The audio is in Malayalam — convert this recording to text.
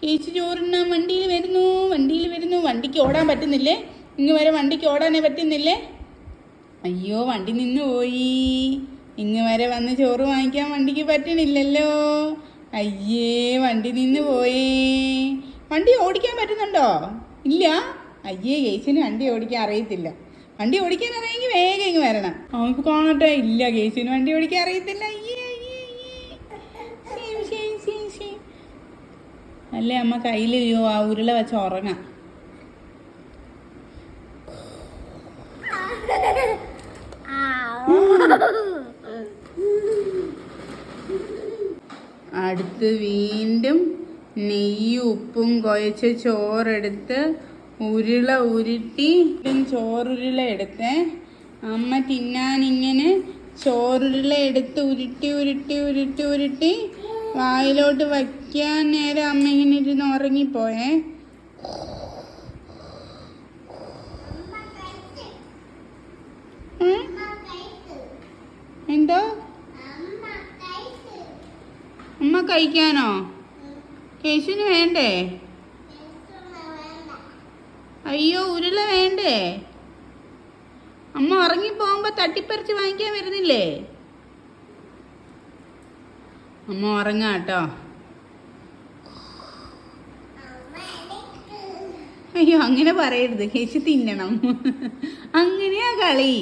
കേച്ചി ചോറുണ്ണാൻ വണ്ടിയിൽ വരുന്നു. വണ്ടിക്ക് ഓടാൻ പറ്റുന്നില്ലേ? ഇങ്ങ് വരെ വണ്ടിക്ക് ഓടാനേ പറ്റുന്നില്ലേ? അയ്യോ, വണ്ടി നിന്ന് പോയി. ഇങ്ങ് വരെ വന്ന് ചോറ് വാങ്ങിക്കാൻ വണ്ടിക്ക് പറ്റണില്ലല്ലോ. അയ്യേ, വണ്ടി നിന്ന് പോയേ. വണ്ടി ഓടിക്കാൻ പറ്റുന്നുണ്ടോ? ഇല്ല. അയ്യേ, കേസിന് വണ്ടി ഓടിക്കാൻ അറിയത്തില്ല. വണ്ടി ഓടിക്കാൻ അറിയെങ്കിൽ വേഗം ഇങ്ങ് വരണം. അവൾക്ക് കാണട്ടെ. ഇല്ല, കേസിന് വണ്ടി ഓടിക്കാൻ അറിയത്തില്ല. അയ്യേ. അല്ലേ അമ്മ കയ്യിൽ ആ ഉരുള വെച്ച് ഉറങ്ങാം. അടുത്ത് വീണ്ടും നെയ്യും ഉപ്പും കുഴച്ച് ചോറെടുത്ത് ഉരുള ഉരുട്ടി ചോറുരുള എടുത്ത് അമ്മ തിന്നാനിങ്ങനെ ചോറുരുള എടുത്ത് ഉരുട്ടി വായിലോട്ട് വയ്ക്കാൻ നേരം അമ്മ ഇങ്ങനെ ഇരുന്ന് ഉറങ്ങിപ്പോയേ. എന്തോ അമ്മ കഴിക്കാനോ? കേശുവിന് വേണ്ടേ? അയ്യോ, ഉരുള വേണ്ടേ? അമ്മ ഉറങ്ങിപ്പോകുമ്പോ തട്ടിപ്പറിച്ച് വാങ്ങിക്കാൻ വരുന്നില്ലേ? അമ്മ ഉറങ്ങാട്ടോ. അയ്യോ, അങ്ങനെ പറയരുത്. കേശു തിന്നണം. അങ്ങനെയാ കളി.